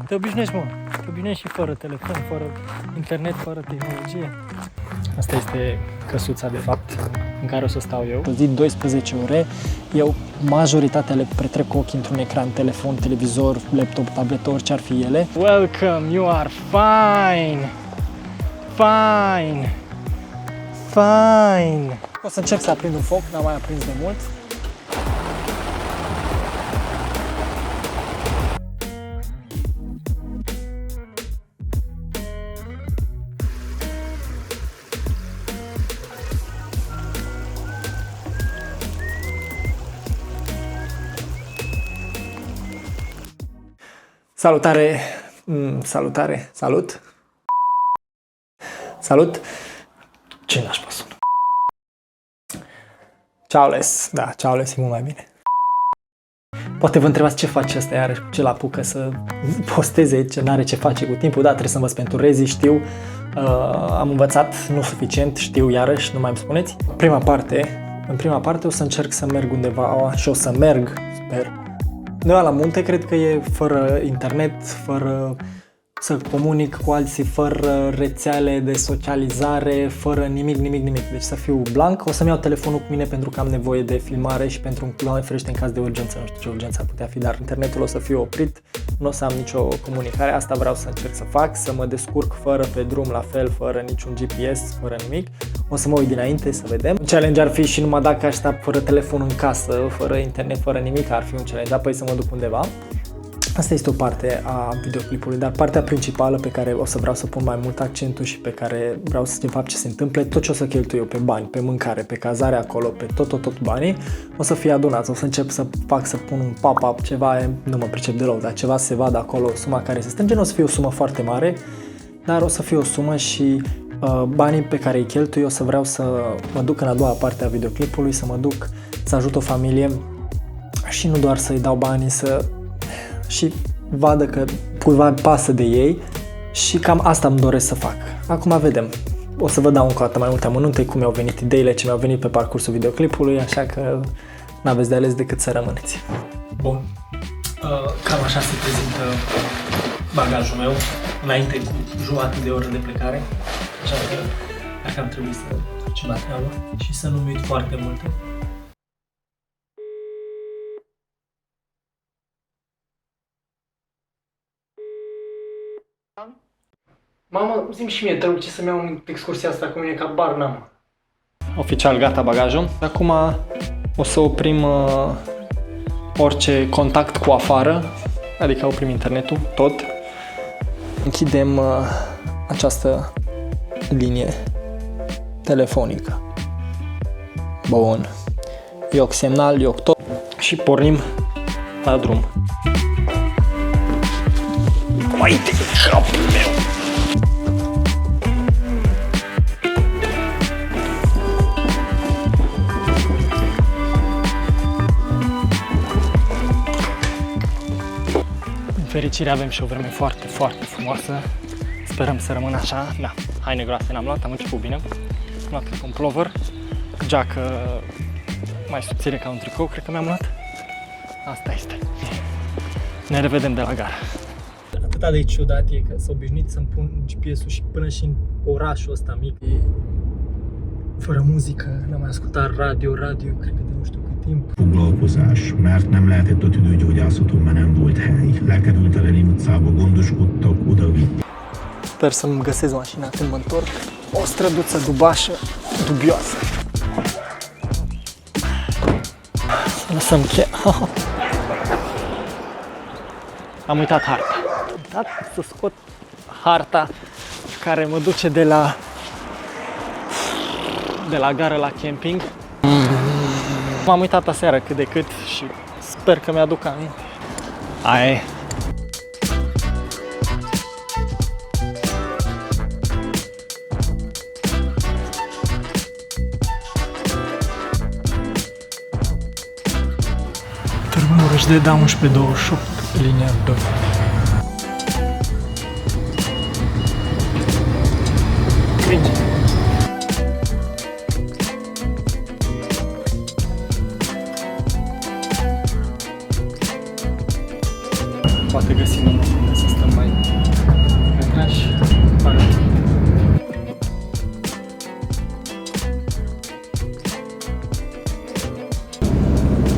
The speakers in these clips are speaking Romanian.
Te obișnuiești, mă. Te obișnuiești și fără telefon, fără internet, fără tehnologie. Asta este căsuța, de fapt, în care o să stau eu. Pe zi 12 ore, eu majoritatea le petrec cu ochii într-un ecran, telefon, televizor, laptop, tabletă, orice ar fi ele. Welcome, you are fine! Fine! Fine! O să încerc să aprind un foc, n-am mai aprins de mult. Salutare, salutare, salut, salut, ce n-aș sună? Ciaoles, da, ciaoles e mult mai bine. Poate vă întrebați ce face ăsta iarăși, ce l-apucă să posteze, ce n-are ce face cu timpul, da, trebuie să învăț pentru rezi, știu, am învățat, nu suficient, știu iarăși, nu mai îmi spuneți. În prima parte o să încerc să merg undeva și o să merg, sper, undeva la munte, cred că e fără internet, fără să comunic cu alții, fără rețele de socializare, fără nimic. Deci să fiu blank. O să-mi iau telefonul cu mine pentru că am nevoie de filmare și pentru, Doamne ferește, în caz de urgență, nu știu ce urgență ar putea fi, dar internetul o să fie oprit, nu o să am nicio comunicare. Asta vreau să încerc să fac, să mă descurc fără pe drum, la fel, fără niciun GPS, fără nimic. O să mă uit dinainte să vedem. Challenge ar fi și numai dacă aș sta fără telefon în casă, fără internet, fără nimic, ar fi un challenge, apoi să mă duc undeva. Asta este o parte a videoclipului, dar partea principală pe care o să vreau să pun mai mult accentul și pe care vreau să de fapt ce se întâmple, tot ce o să cheltui eu pe bani, pe mâncare, pe cazare acolo, pe tot banii, o să fie adunați. O să încep să fac, să pun un pop-up, ceva, nu mă pricep deloc, dar ceva se vadă acolo, suma care se strânge, nu o să fie o sumă foarte mare, dar o să fie o sumă și banii pe care îi cheltui, o să vreau să mă duc în a doua parte a videoclipului, să mă duc să ajut o familie și nu doar să-i dau banii, și vadă că cuiva pasă de ei și cam asta îmi doresc să fac. Acum vedem. O să vă dau încă o dată mai multe amănunte cum mi-au venit ideile, ce mi-au venit pe parcursul videoclipului, așa că n-aveți de ales decât să rămâneți. Bun. Cam așa se prezintă bagajul meu înainte cu jumătate de oră de plecare. Așa că dacă am trebuit să facem la treabă și să nu-mi uit foarte multe. Mamă, zi-mi și mie, te rog, ce să-mi iau în excursia asta cu mine, ca bar n-am. Oficial gata bagajul. Acum o să oprim orice contact cu afară, adică oprim internetul, tot. Închidem această linie telefonică. Bun. Ioc semnal, ioc tot. Și pornim la drum. Uite, capul meu! În fericire avem și o vreme foarte frumoasă. Sperăm să rămână așa. Da, haine groase n-am luat, am început bine. Am luat un plover, geacă mai subțire ca un tricou, cred că mi-am luat. Asta este. Ne revedem de la gara. Atât de ciudat e că s-a obișnuit să-mi pun GPS-ul și până și în orașul ăsta mic. Fără muzică, n-am mai ascultat radio, cred că de nu știu cât timp. Foglalkozás, mert nem lehetett a tüdőgyógyászaton, mert nem volt hely. Lekerült a Lenin utcába, gondoskodtak, odavitt. Sper să-mi găsesc mașina când mă întorc. O străduță dubașă, dubioasă. Lăsăm cheia. Am uitat harta. Am uitat să scot harta care mă duce de la gară la camping. M-am uitat aseară cât de cât și sper că mi-aduc aminte. Aia e. Târgu Mureș de 11-28, linia 2. Cringe. Poate găsim un loc unde să stăm. să mai retragi.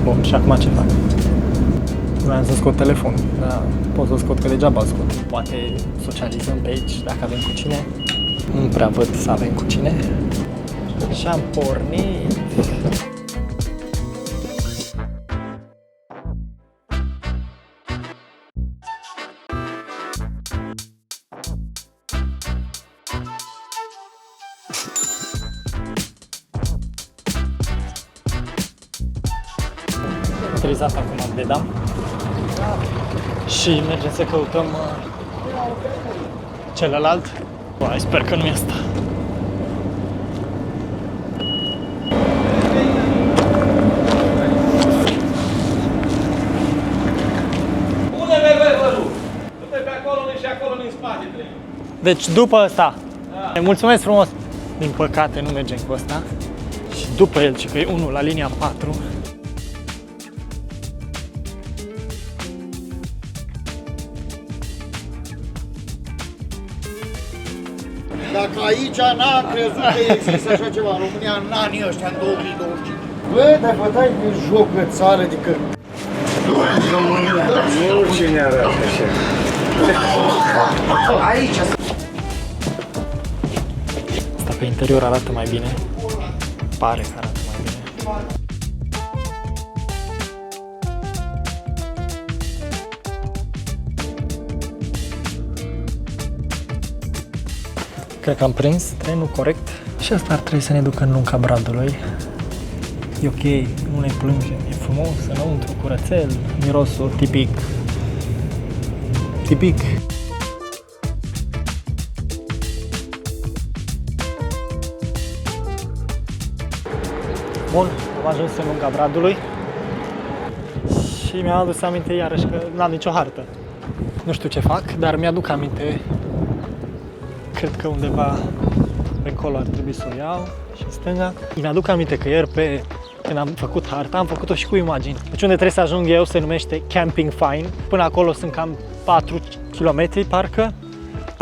Bun, și acum ce fac? Vreau să scot telefonul, dar pot să scot că degeaba scot. Poate socializăm pe aici dacă avem cu cine. Nu prea văd să avem cu cine. Și-am pornit. Utilizat acum de dam și mergem să căutăm celălalt. Băi, sper că nu e asta. Unde merg văzut? Du-te pe acolo și acolo în spate trei. Deci după ăsta. Da. Mulțumesc frumos. Din păcate nu mergem cu ăsta. Și după el, că e unul la linia 4. Dacă aici n-am crezut că există așa ceva în România în anii ăștia, în 2025. Bă, dar vă dai de joc în țară de că... Nu cine arată așa. Aici. Asta pe interior arată mai bine. Pare că arată mai bine. Cred că am prins trenul corect și asta ar trebui să ne ducă în Lunca Bradului. E ok, nu ne plângem, e frumos, înăuntru, curățel, mirosul tipic. Tipic. Bun, am ajuns în Lunca Bradului și mi-am adus aminte iarăși că n-am nicio hartă. Nu știu ce fac, dar mi-aduc aminte. Cred că undeva pe încolo ar trebui să o iau și în stânga. Mi-aduc aminte că ieri când am făcut harta, am făcut-o și cu imagini. Deci unde trebuie să ajung eu se numește Camping Fine. Până acolo sunt cam 4 km, parcă, 4-5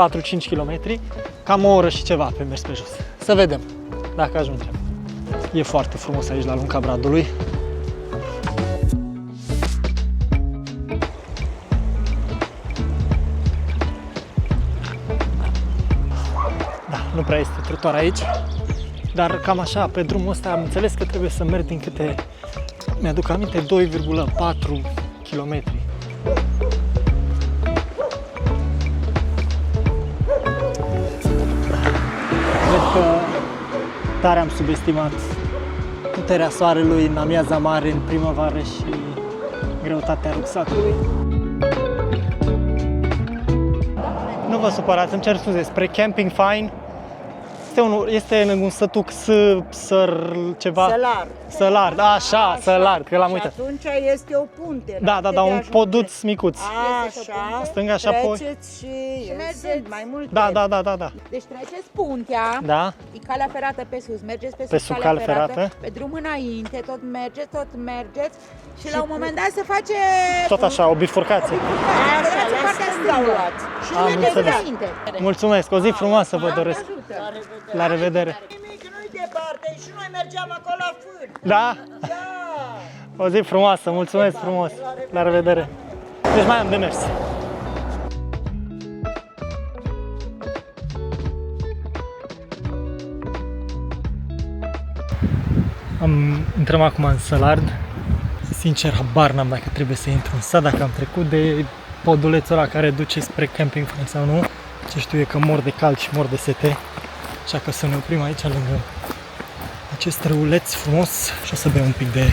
km. Cam o oră și ceva pe mers pe jos. Să vedem dacă ajungem. E foarte frumos aici la Lunca Bradului. Nu prea este trotuar aici, dar cam așa, pe drumul ăsta am înțeles că trebuie să merg din câte, mi-aduc aminte, 2,4 km. Cred că tare am subestimat puterea soarelui în amiaza mare, în primăvară și greutatea rucsacului. Nu vă supărați, îmi cer scuze, spre Camping Fine. Este în un sătuc ceva? Sălar. Sălar, da, așa, Sălar, că l-am uitat. Și atunci este o punte. Da, un poduț micuț. Așa, stânga și apoi. treceți și mergeți mai multe. Da. Deci treceți puntea, Da, e calea ferată pe sus, mergeți Pe sub calea ferată. pe drum înainte, tot mergeți și la un moment dat se face... tot așa, o bifurcație. Așa, Așa, la partea stânga o stângă. luați. Și Am mergeți înțeles. Înainte. Mulțumesc, o zi frumoasă vă doresc. La revedere. nimic, nu-i departe. Și noi mergeam acolo la fân. Da? Da. O zi frumoasă, mulțumesc frumos. La revedere. Deci mai am de mers. Intrăm acum în Sălard. Sincer, habar n-am dacă trebuie să intru în sat, dacă am trecut de podulețul ăla care duce spre Camping Fine sau nu. Ce știu e că mor de cald și mor de sete. Așa că să ne oprim aici lângă acest râuleț frumos și o să bem un pic de...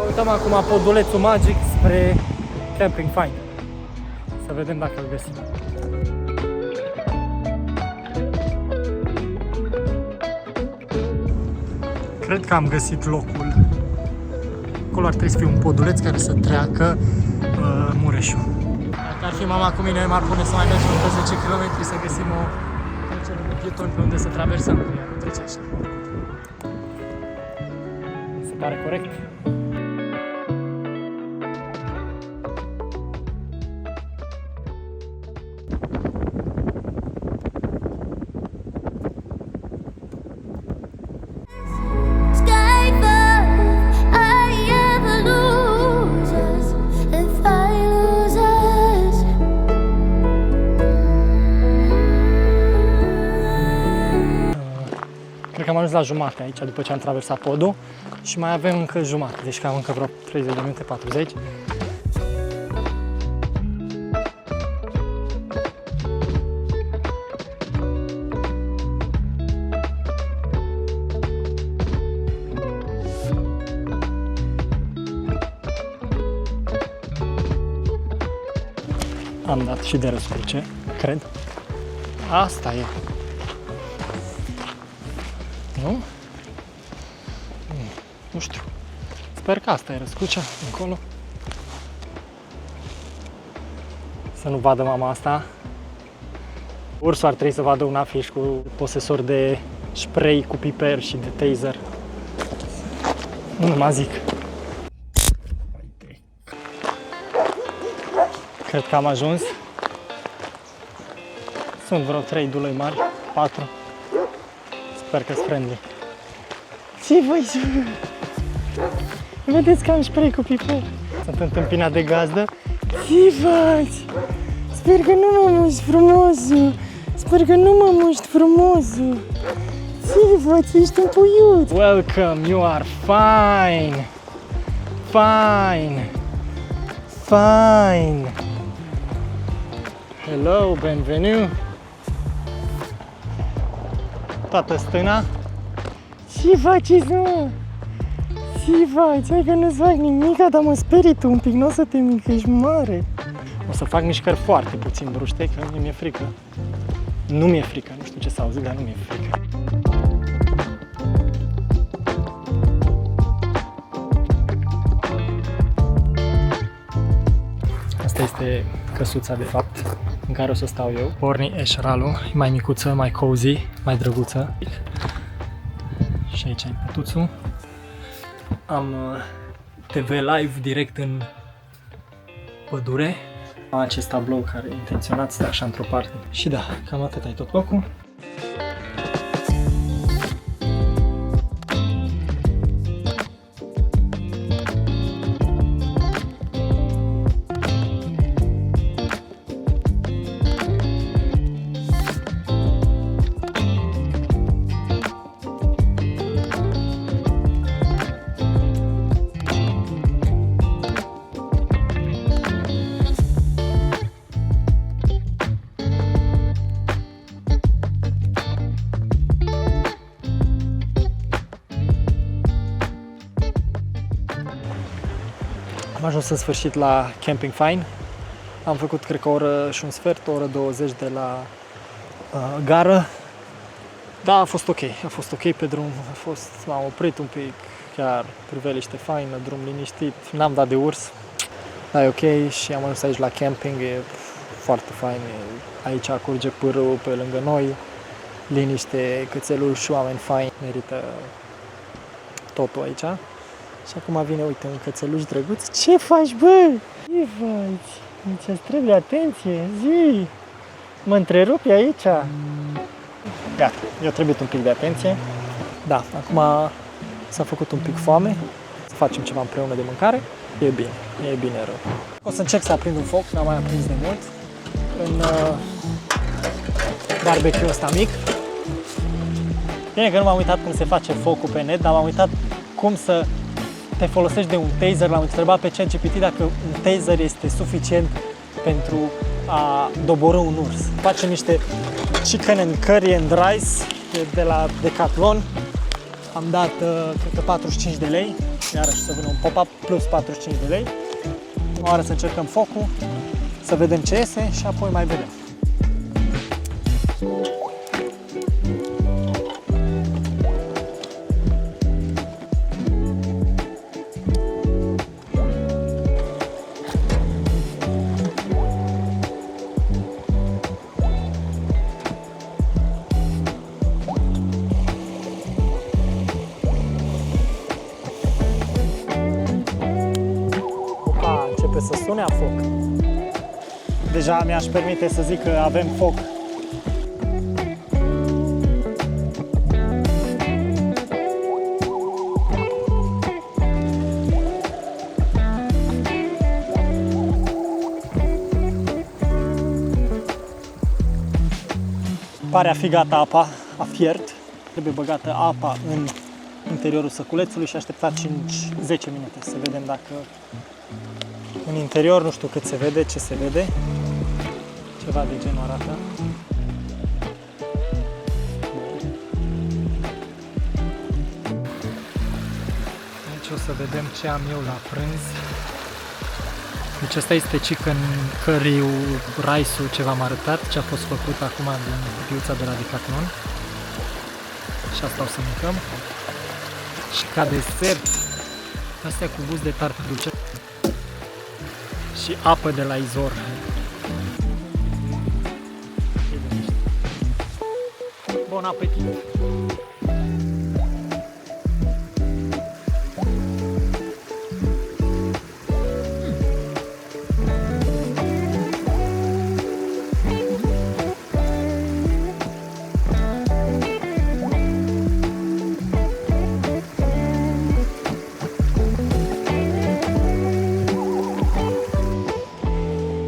Uităm acum podulețul magic spre Camping Fine. Să vedem dacă îl găsim. Cred că am găsit locul. Acolo ar trebui să fie un poduleț care să treacă Mureșul. Dacă ar fi mama cu mine, m-ar pune să mai mergem 10 km să găsim o trecere de pietoni pe unde să traversăm. Ea nu trece așa. Mi se pare corect? Cred că am ajuns la jumate aici după ce am traversat podul și mai avem încă jumate, deci cam încă vreo 30 de minute, 40. Am dat și de răscruce, cred. Asta e. Nu? Nu știu. Sper că asta e răscrucea, încolo. Să nu vadă mama asta. Ursul ar trebui să vadă un afiș cu posesor de spray cu piper și de taser. Nu mă zic. Cred că am ajuns. Sunt vreo 3 duloi mari, 4. Sper că-s friendly. Ce voi? Vedeți că am spray cu piper. Sunt întâmpinat de gazdă. Ce faci? Sper că nu mă muști frumos. Sper că nu mă muști frumos. Ce faci? Ești un puiut. Welcome, you are fine. Fine. Fine. Hello, benvenu. Toată stâna. Ce faceți, mă? Ce faci? Hai că nu-ți fac nimic, dar mă sperii tu un pic, nu o să te miști mare. O să fac mișcări foarte puțin bruște, că mi-e frică. Nu mi-e frică, nu știu ce s-a auzit, dar nu mi-e frică. Asta este căsuța, de fapt, în care o să stau eu. Porni Eșralu, e mai micuță, mai cozy, mai drăguță. Și aici ai pătuțul. Am TV live direct în pădure. Am acest tablou care e intenționat să stea așa într-o parte. Și da, cam atât ai tot locul. Am ajuns în sfârșit la Camping Fine. Am făcut, cred că, o oră și un sfert, o oră 20 de la gară. Da, a fost ok. A fost ok pe drum. M-am oprit un pic, chiar priveliște faină, drum liniștit. N-am dat de urs. Da, e ok și am ajuns aici la camping. E foarte fain. Aici curge pârâul pe lângă noi. Liniște, cățeluși, oameni faini. Merită totul aici. Și acum vine, uite, un cățeluș drăguț. Ce faci, bă? Ce faci? Deci îți trebuie atenție, zi! Mă întrerupi aici? Gata, i-a trebuit un pic de atenție. Da, acum s-a făcut un pic foame. Să facem ceva împreună de mâncare. E bine rău. O să încerc să aprind un foc, n-am mai aprins de mult. În barbecue-ul ăsta mic. Bine că nu m-am uitat cum se face focul pe net, dar m-am uitat cum să te folosești de un taser. L-am întrebat pe ChatGPT dacă un taser este suficient pentru a doborî un urs. Facem niște chicken and curry and rice de la Decathlon. Am dat, cred că 45 de lei. Iarăși să vină un pop-up plus 45 de lei. Prima oară să încercăm focul, să vedem ce iese și apoi mai vedem. Deja mi-aș permite să zic că avem foc. Pare a fi gata apa, a fiert. Trebuie băgată apa în interiorul săculețului și așteptat 5-10 minute să vedem dacă în interior, nu știu cât se vede, ce se vede. Ceva de genul arată. Aici o să vedem ce am eu la prânz. Deci asta este chicken curry-ul, rice-ul ce v-am arătat, ce a fost făcut acum din piuța de la Decathlon. Și asta o să mâncăm. Și ca desert, astea cu gust de tart dulce și apă de la izvor. Bon apetit!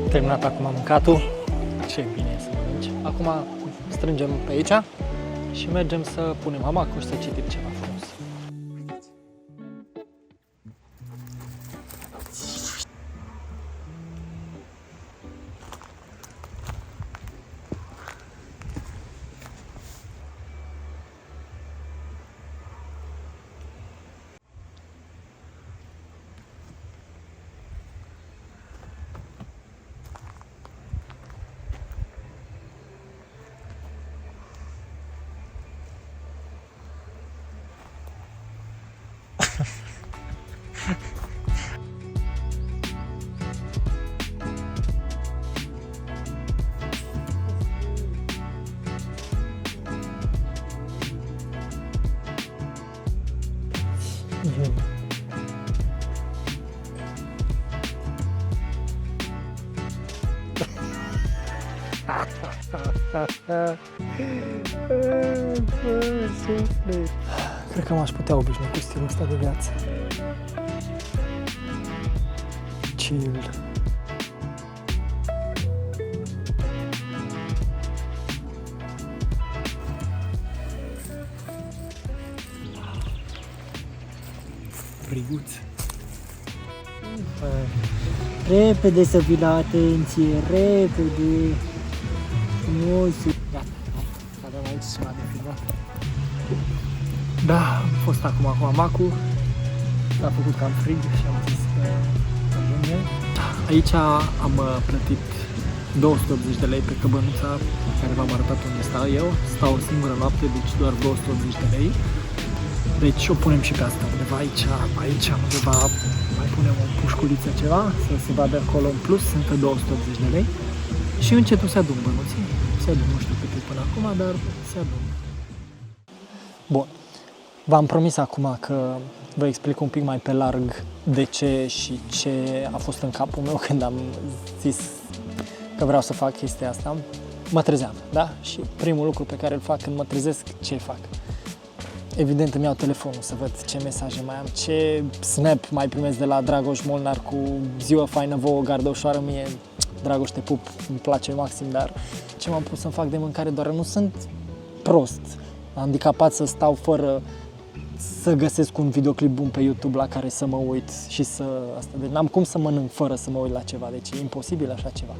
Terminat acum mâncatul. Ce bine e să mănânci. Acum strângem pe aici și mergem să punem hamacul și să citim ceva frumos. Cred că m-aș putea obișnui cu stilul ăsta de viață. Chill. Briguț. Repede să vii la atenție, repede. Frumos. Gata, avem aici ceva de filmat. Da, am fost acum cu hamacul. S-a făcut cam frig și am zis că ajunge. Aici am plătit 280 de lei pe căbănuța care v-am arătat unde stau eu. Stau o singură noapte, deci doar 280 de lei. Deci o punem și pe asta undeva aici undeva mai punem o pușculiță ceva, să se vadă acolo în plus, sunt 280 de lei. Și încetul se adun bănuții. Se adun, nu știu cât e până acum, dar se adun. Bun. V-am promis acum că vă explic un pic mai pe larg de ce și ce a fost în capul meu când am zis că vreau să fac chestia asta. Mă trezeam, da? Și primul lucru pe care îl fac când mă trezesc, ce fac? Evident îmi iau telefonul să văd ce mesaje mai am, ce snap mai primesc de la Dragoș Molnar cu ziua faină vouă, gardă ușoară mie, Dragoș te pup, îmi place maxim, dar ce m-am pus să-mi fac de mâncare, doar nu sunt prost, handicapat să stau fără să găsesc un videoclip bun pe YouTube la care să mă uit și să... Asta. Deci n-am cum să mănânc fără să mă uit la ceva, deci e imposibil așa ceva.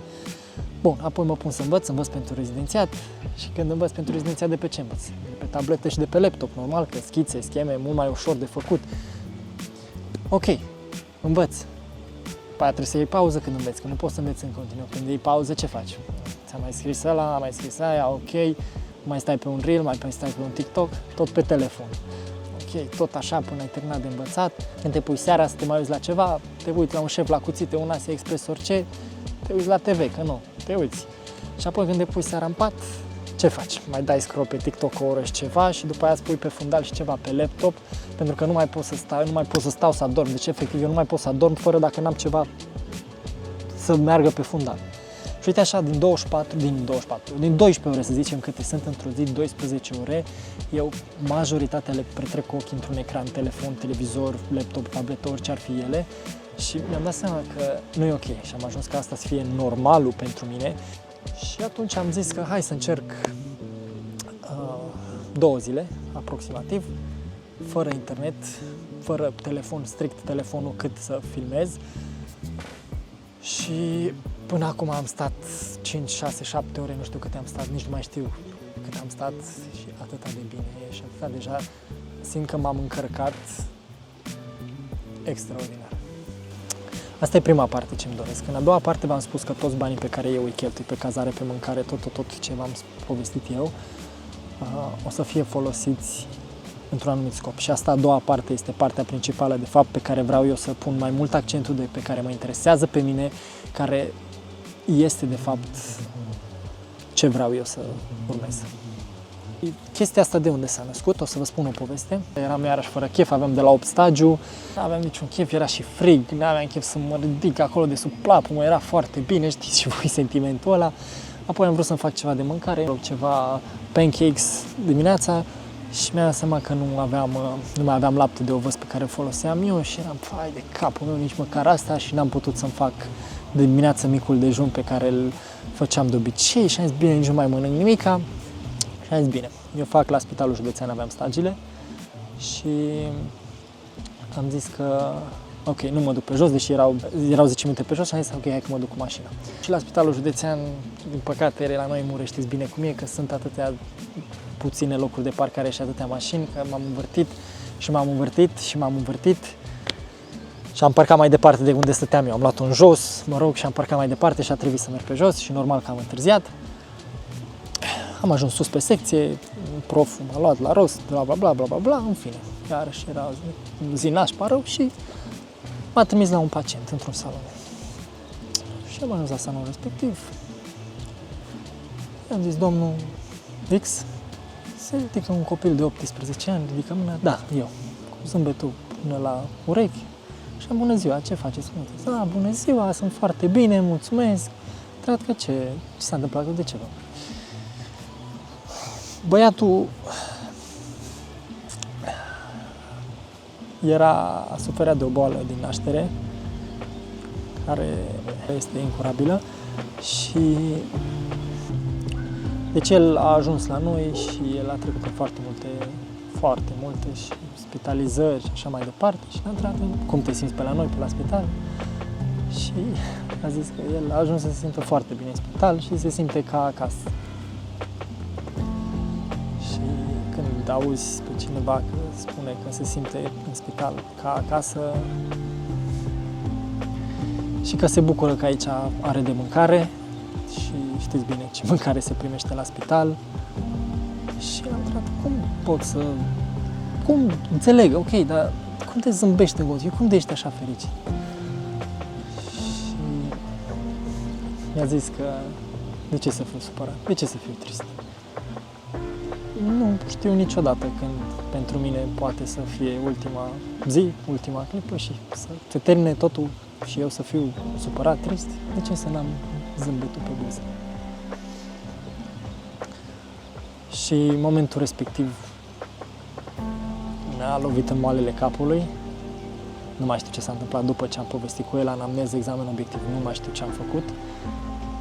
Bun, apoi mă pun să învăț pentru rezidențiat și când învăț pentru rezidențiat de pe ce învăț? De pe tabletă și de pe laptop, normal, că schițe, scheme, mult mai ușor de făcut. Ok, învăț. După aia trebuie să iei pauză când înveți, că nu poți să înveți în continuu. Când iei pauză, ce faci? Ți-am mai scris ăla, am mai scris aia, ok, mai stai pe un reel, mai stai pe un TikTok, tot pe telefon. Ok, tot așa până ai terminat de învățat. Când te pui seara să te mai uiți la ceva, te uiți la un șef la cuțite, un Asia Express, orice, te uiți la TV, că nu, te uiți. Și apoi când te pui seara în pat, ce faci? Mai dai scroll pe TikTok o oră și ceva și după aia îți pui pe fundal și ceva pe laptop, pentru că nu mai pot să stau să adorm. Deci efectiv eu nu mai pot să adorm fără dacă n-am ceva să meargă pe fundal. Și uite așa, din 12 ore să zicem, câte sunt într-o zi, 12 ore, eu majoritatea le petrec cu ochii într-un ecran, telefon, televizor, laptop, tabletă, orice ar fi ele. Și mi-am dat seama că nu e ok și am ajuns ca asta să fie normalul pentru mine. Și atunci am zis că hai să încerc 2 zile, aproximativ, fără internet, fără telefon, strict telefonul cât să filmez. Și până acum am stat 5, 6, 7 ore, nu știu câte am stat, nici nu mai știu cât am stat și atâta de bine e și atâta deja simt că m-am încărcat extraordinar. Asta e prima parte ce-mi doresc. În a doua parte v-am spus că toți banii pe care eu îi cheltui pe cazare, pe mâncare, tot ce v-am povestit eu, o să fie folosiți într-un anumit scop. Și asta a doua parte este partea principală, de fapt, pe care vreau eu să pun mai mult accentul, pe care mă interesează pe mine, care este, de fapt, ce vreau eu să urmez. Chestia asta de unde s-a născut, o să vă spun o poveste. Eram iarăși fără chef, aveam de la 8 stagiu, nu aveam niciun chef, era și frig, nu aveam chef să mă ridic acolo de sub plapă, mă era foarte bine, știți și voi sentimentul ăla. Apoi am vrut să-mi fac ceva de mâncare, ceva pancakes dimineața și mi-am dat seama că nu mai aveam lapte de ovăz pe care îl foloseam eu și eram, fai de capul meu, nici măcar asta și n-am putut să-mi fac de dimineață micul dejun pe care îl făceam de obicei și am zis, bine, nici nu mai mănânc nimica. Și am zis, bine, eu fac la Spitalul Județean, aveam stagiile și am zis că, ok, nu mă duc pe jos, deși erau 10 minute pe jos și am zis, ok, hai că mă duc cu mașina. Și la Spitalul Județean, din păcate, la noi în Mureș, știți bine cum e, că sunt atâtea puține locuri de parcare și atâtea mașini, că m-am învârtit și am parcat mai departe de unde stăteam eu. Am luat-o în jos, mă rog, și am parcat mai departe și a trebuit să merg pe jos și normal că am întârziat. Am ajuns sus pe secție, proful m-a luat la rost, bla bla bla bla bla bla, în fine. Iarăși era zi nașpa rău și m-a trimis la un pacient într-un salon. Și am ajuns la salonul respectiv. I-am zis, domnul X, se ridică un copil de 18 ani, ridică mâna, da, eu, cu zâmbetul până la urechi. Și am, bună ziua, ce faceți? Da, bună ziua, sunt foarte bine, mulțumesc. Treat că ce s-a întâmplat, de ce vă? Băiatul suferea de o boală din naștere care este incurabilă și deci el a ajuns la noi și el a trecut în foarte multe și spitalizări și așa mai departe și ne-a întrebat cum te simți pe la noi, pe la spital și a zis că el a ajuns să se simtă foarte bine în spital și se simte ca acasă. Când auzi pe cineva că spune că se simte în spital ca acasă și că se bucură că aici are de mâncare și știți bine ce mâncare se primește la spital și am întrebat cum înțeleg, ok, dar cum te zâmbești în gol? Cum de ești așa fericit? Și mi-a zis că de ce să fiu supărat, de ce să fiu trist? Nu știu niciodată când pentru mine poate să fie ultima zi, ultima clipă și să se termine totul și eu să fiu supărat, trist. De ce să n-am zâmbetul pe buză? Și în momentul respectiv mi-a lovit în moalele capului. Nu mai știu ce s-a întâmplat după ce am povestit cu el, anamneză, examen obiectiv, nu mai știu ce am făcut.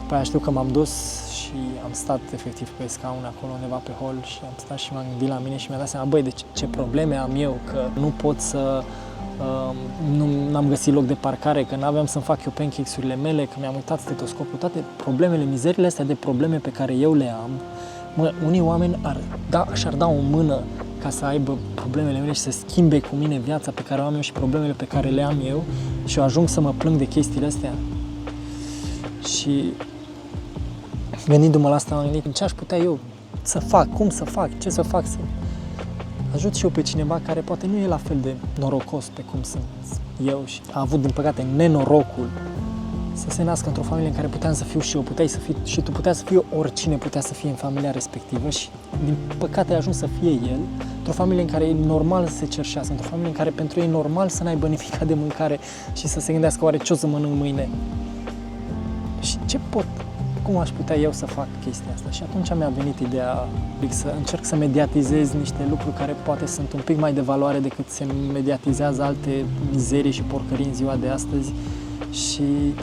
După aia știu că m-am dus și am stat efectiv pe scaun acolo undeva pe hol și am stat și m-am gândit la mine și mi-am dat seama, băi, de ce probleme am eu, că nu pot să, n-am găsit loc de parcare, că n-aveam să-mi fac eu pancakes-urile mele, că mi-am uitat stetoscopul, toate problemele, mizerile astea de probleme pe care eu le am. Unii oameni și-ar da o mână ca să aibă problemele mele și să schimbe cu mine viața pe care o am eu și problemele pe care le am eu și eu ajung să mă plâng de chestiile astea. Și gândindu-mă la asta, m-am gândit ce aș putea eu să fac, cum să fac, ce să fac, să ajut și eu pe cineva care poate nu e la fel de norocos pe cum sunt eu și a avut, din păcate, nenorocul să se nască într-o familie în care puteam să fiu și eu, puteai să fii și tu, putea să fie oricine putea să fie în familia respectivă și, din păcate, a ajuns să fie el, într-o familie în care e normal să se cerșească, într-o familie în care pentru ei e normal să n-aibă nimic de mâncare și să se gândească oare ce o să mănânc mâine. Și ce pot cum aș putea eu să fac chestia asta? Și atunci mi-a venit ideea să încerc să mediatizez niște lucruri care poate sunt un pic mai de valoare decât se mediatizează alte mizerii și porcării în ziua de astăzi și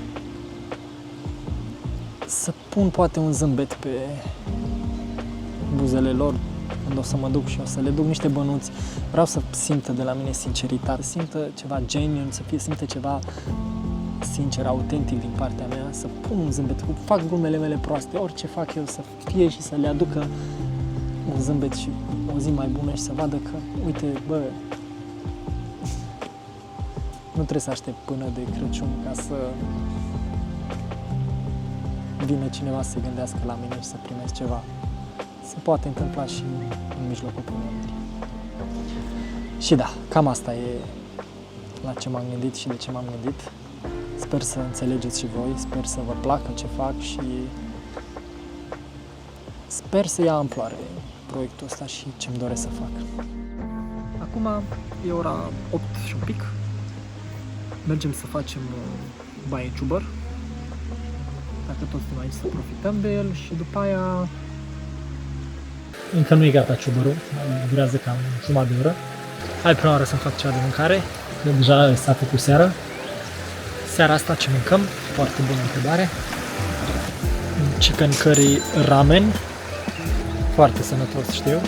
să pun poate un zâmbet pe buzele lor când o să mă duc și o să le duc niște bănuți. Vreau să simtă de la mine sinceritate, să simtă ceva genuine, simtă ceva sincer, autentic din partea mea, să pun un zâmbet, fac glumele mele proaste, orice fac eu, să fie și să le aducă un zâmbet și o zi mai bună și să vadă că, uite, bă, nu trebuie să aștept până de Crăciun ca să vină cineva să se gândească la mine și să primesc ceva. Se poate întâmpla și în mijlocul primăverii. Și da, cam asta e la ce m-am gândit și de ce m-am gândit. Sper să înțelegeți și voi, sper să vă placă ce fac și sper să ia amploare proiectul ăsta și ce-mi doresc să fac. Acum e ora 8 și un pic. Mergem să facem baie ciubăr. Dacă tot suntem aici să profităm de el și după aia... Încă nu e gata ciubărul, durează cam jumătate de oră. Hai prima oară să-mi fac ceva de mâncare, că deja s-a făcut seara. Seara asta ce mâncăm? Foarte bună întrebare. Chicken curry ramen. Foarte sănătos, știu.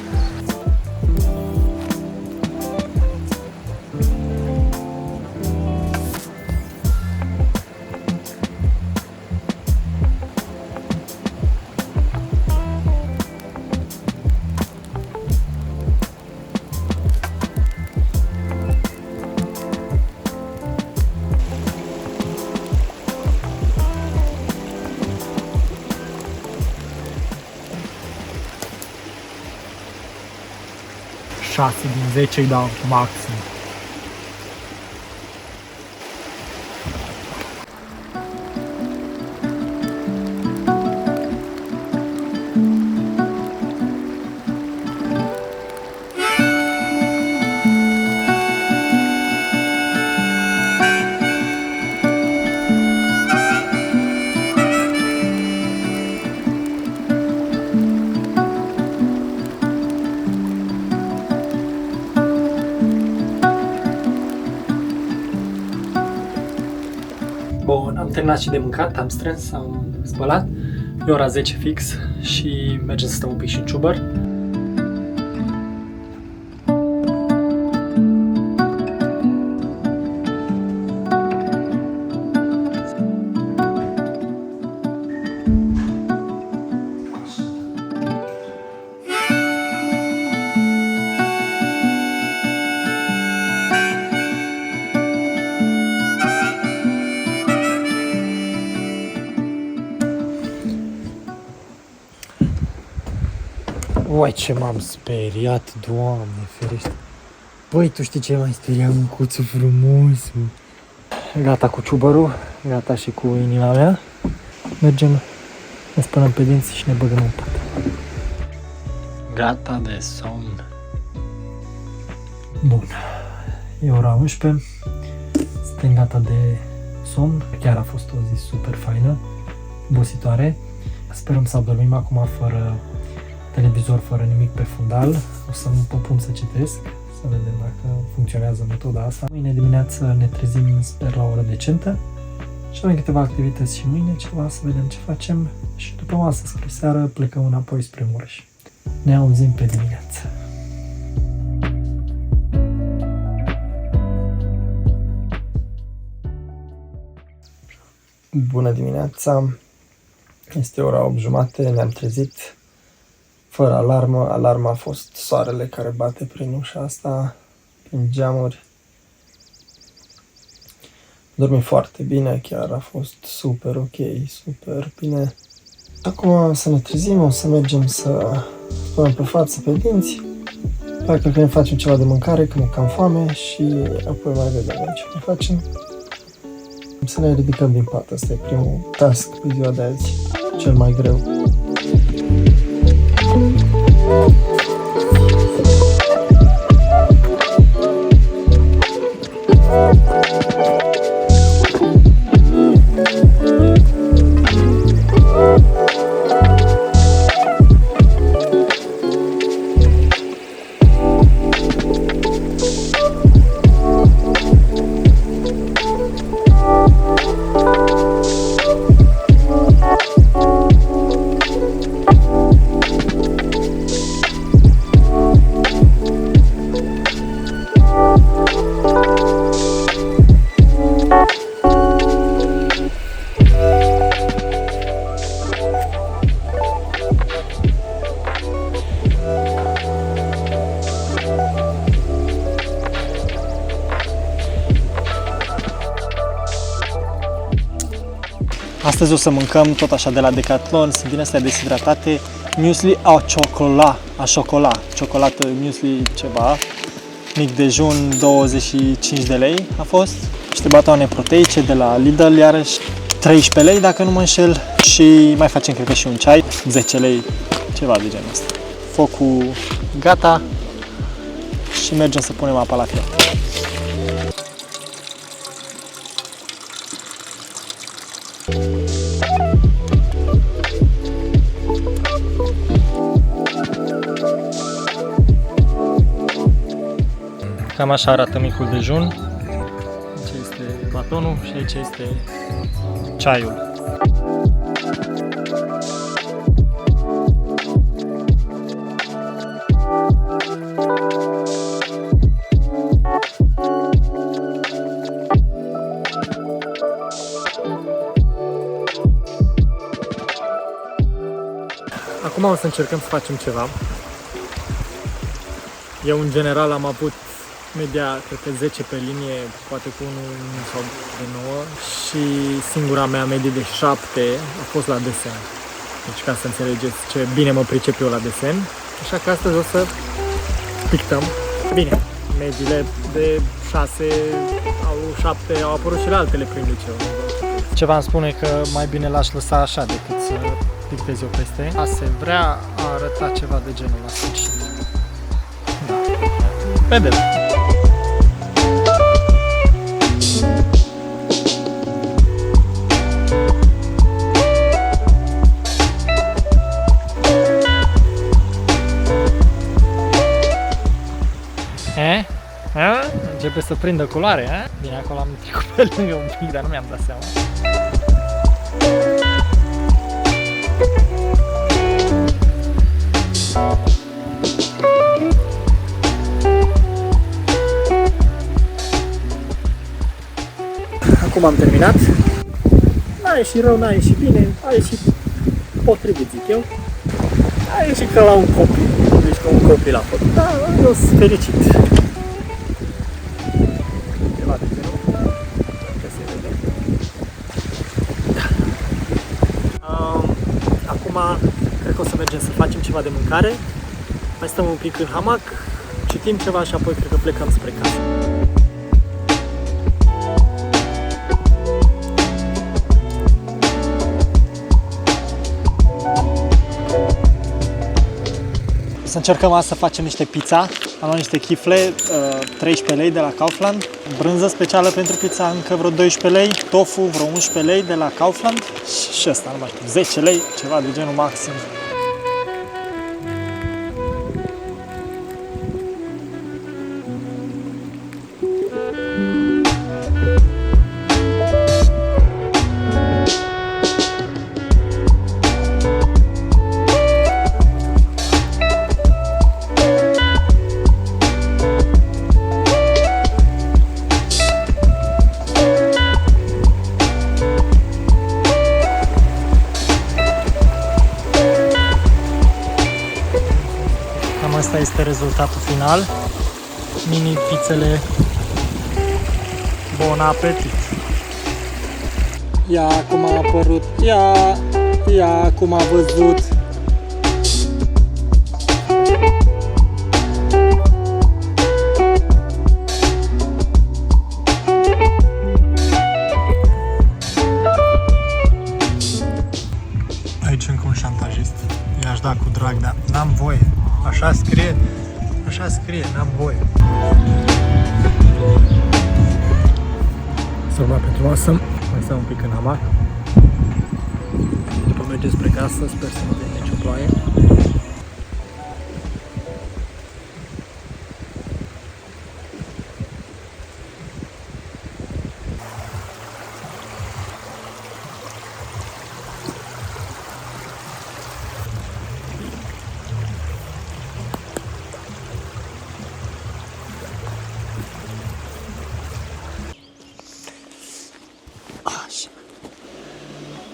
Din 10 îi dau maxim. Bun, am terminat și de mâncat, am strâns, am spălat. E ora 10 fix și mergem să stăm un pic și în ciubăr. Uai, ce m-am speriat, Doamne ferește. Băi, tu știi ce m-ai speriat, mâncuțul frumos. Gata cu ciubărul, gata și cu inima mea. Mergem, ne spălăm pe dinți și ne băgăm în pat. Gata de somn. Bun, e ora 11. Suntem gata de somn. Chiar a fost o zi super faină, obositoare. Sperăm să adormim acum fără televizor, fără nimic pe fundal. O să mă pun să citesc, să vedem dacă funcționează metoda asta. Mâine dimineață ne trezim, sper, la o oră decentă și avem câteva activități și mâine, ceva, să vedem ce facem și după masă spre seară plecăm înapoi spre Mureș. Ne auzim pe dimineață. Bună dimineața! Este ora 8:30, ne-am trezit fără alarmă. Alarma a fost soarele care bate prin ușa asta, prin geamuri. Dormim foarte bine, chiar a fost super ok, super bine. Acum să ne trezim, o să mergem să spălăm pe față, pe dinți. Dacă ne facem ceva de mâncare, că ne cam foame și apoi mai vedem ce ne facem. Să ne ridicăm din pat, asta e primul task pe ziua de azi, cel mai greu. Astăzi o să mâncăm tot așa de la Decathlon, sunt din astea deshidratate, muesli au ciocolată, muesli ceva, mic dejun 25 de lei a fost, niște batoane proteice de la Lidl, iarăși 13 lei dacă nu mă înșel și mai facem cred că și un ceai, 10 lei, ceva de genul ăsta. Focul gata și mergem să punem apa la fiert. Cam așa arată micul dejun. Aici este batonul și aici este ceaiul. Acum o să încercăm să facem ceva. Eu în general am avut media, cred că 10 pe linie, poate cu 1 sau de 9 și singura mea medie de 7 a fost la desen. Deci ca să înțelegeți ce bine mă pricep eu la desen. Așa că astăzi o să pictăm. Bine, mediile de 6 au 7, au apărut și la altele prin liceu. Ce v-am spune că mai bine l-aș lăsa așa decât să pictez eu peste. A se vrea a arăta ceva de genul la sfârșit. Da. Vedem! Începe să prindă culoare, Bine, acolo am trecut pe lângă un pic, dar nu mi-am dat seama. Acum am terminat. N-a ieșit rău, n-a ieșit bine, a ieșit potrivit, zic eu. A ieșit ca la un copil, deci ca un copil a fost. Da, eu sunt fericit. Acum cred că o să mergem să facem ceva de mâncare, mai stăm un pic în hamac, citim ceva și apoi cred că plecăm spre casă. O să încercăm azi să facem niște pizza. Am luat niște chifle, 13 lei de la Kaufland, brânză specială pentru pizza, încă vreo 12 lei, tofu vreo 11 lei de la Kaufland și ăsta, nu mai știu, 10 lei, ceva de genul maxim. Asta este rezultatul final. Mini pizzele. Bon appetit! Ia cum a apărut, ia cum a văzut. Aici încă un șantajist. I-aș da cu drag, dar n-am voie. Așa scrie, n-am voie. Să urmă pentru masă, mai stăm un pic în hamac. După mergem spre casă, sper să nu vină nicio ploaie.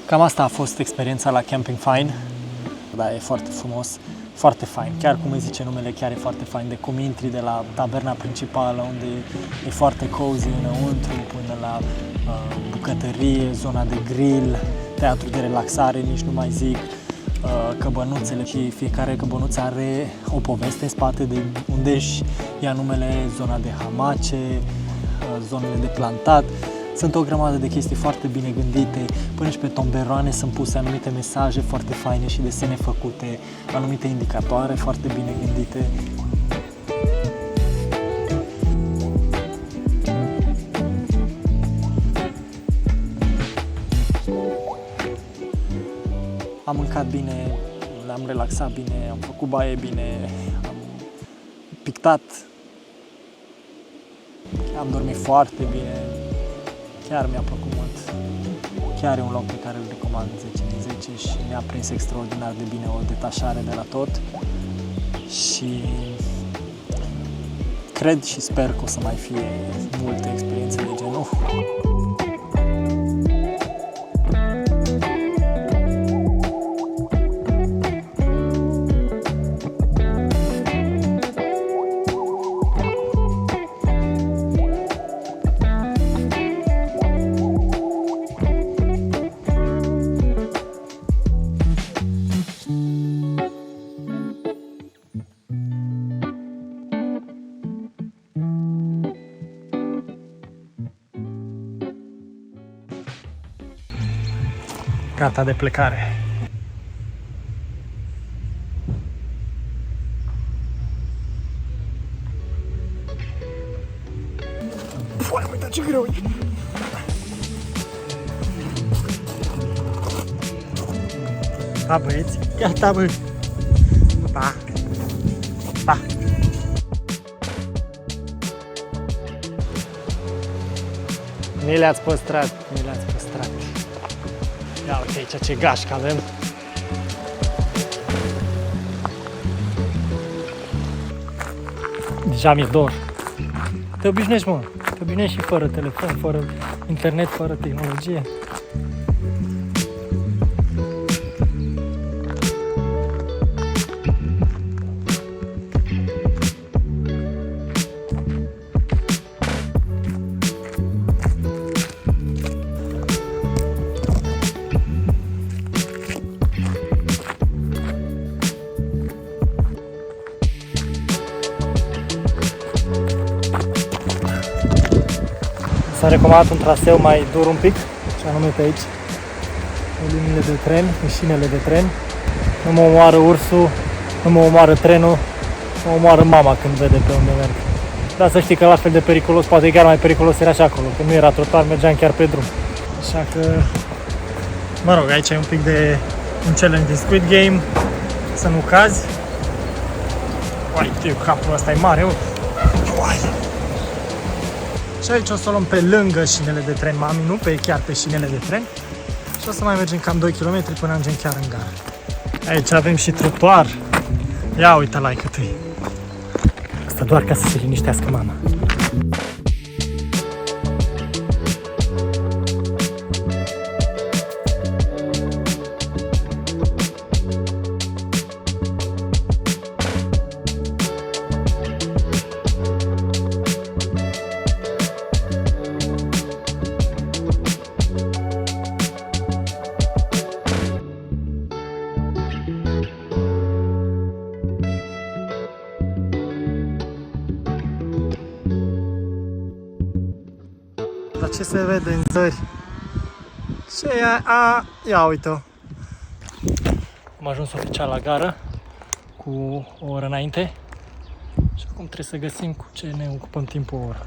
Cam asta a fost experiența la Camping Fine. Da, e foarte frumos, foarte fain. Chiar cum îi zice numele, chiar e foarte fain. De cum intri de la taberna principală, unde e foarte cozy înăuntru, până la bucătărie, zona de grill, teatru de relaxare, nici nu mai zic, căbănuțele și fiecare căbănuță are o poveste în spate de unde își ia numele zona de hamace, zonele de plantat. Sunt o grămadă de chestii foarte bine gândite, până și pe tomberoane sunt puse anumite mesaje foarte faine și desene făcute, anumite indicatoare foarte bine gândite. Am mâncat bine, am relaxat bine, am făcut baie bine, am pictat, am dormit foarte bine, chiar mi-a plăcut mult. Chiar e un loc pe care îl recomand 10 din 10 și mi-a prins extraordinar de bine o detașare de la tot și cred și sper că o să mai fie multe experiențe de genul. Gata de plecare. Foai, uita ce greu e! Da, băieți, gata, bă! Da! Da! Ni le-ați păstrat, ni le-ați păstrat. Ia uite aici ce gașcă avem. Deja mi-e dor. Te obișnuiești, mă. Te obișnuiești și fără telefon, fără internet, fără tehnologie. S-a recomandat un traseu mai dur un pic, și anume pe aici, pe liniile de tren, pe șinele de tren. Nu mă omoară ursul, nu mă omoară trenul, mă omoară mama când vede pe unde merg. Dar să știi că la fel de periculos, poate chiar mai periculos era și acolo, că nu era trotuar, mergeam chiar pe drum. Așa că, mă rog, aici e un pic de un challenge din Squid Game, să nu cazi. Uite, capul ăsta e mare, uai. Și aici o să o luăm pe lângă șinele de tren, mami, nu pe chiar pe șinele de tren. Și o să mai mergem cam 2 km până ajungem chiar în gară. Aici avem și trotuar. Ia uite la cât e. Asta doar ca să se liniștească mama. Dar ce se vede în țări? Ce e? Ia uite-o! Am ajuns oficial la gară cu o oră înainte și acum trebuie să găsim cu ce ne ocupăm timpul o oră.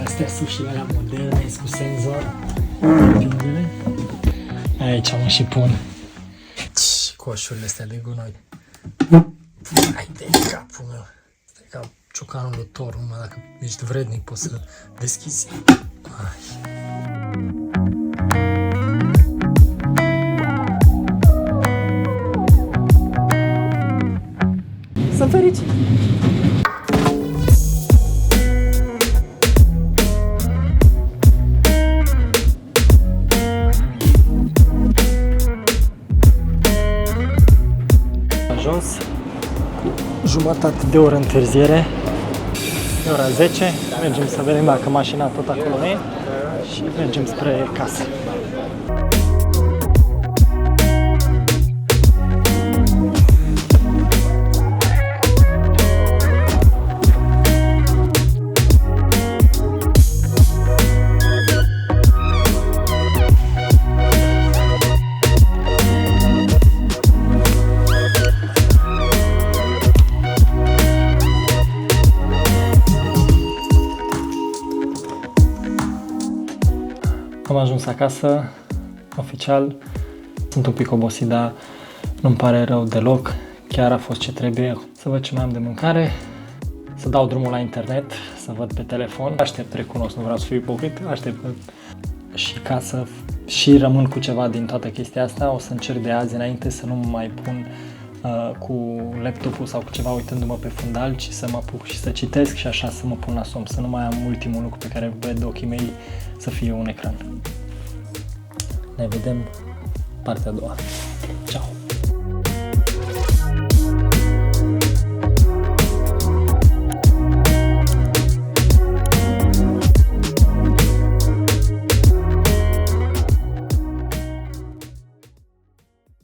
Astea sushi alea moderne, cu senzor. Aici mă și pun coșurile astea de gunoi. Hai de capul meu. Stai ca ciocanul lui Thor, numai dacă ești vrednic poți să deschizi. Ai. Sunt fericit! jumătate de oră întârziere. E ora 10, mergem să vedem dacă mașina tot acolo e și mergem spre casă. Am ajuns acasă, oficial. Sunt un pic obosit, dar nu-mi pare rău deloc. Chiar a fost ce trebuie. Să văd ce mai am de mâncare, să dau drumul la internet, să văd pe telefon. Aștept, recunosc, nu vreau să fiu ipocrit, aștept și ca să și rămân cu ceva din toată chestia asta. O să încerc de azi înainte să nu mă mai pun cu laptopul sau cu ceva uitându-mă pe fundal, ci să mă apuc și să citesc și așa să mă pun la somn, să nu mai am ultimul lucru pe care văd ochii mei să fie un ecran. Ne vedem partea a doua. Ciao!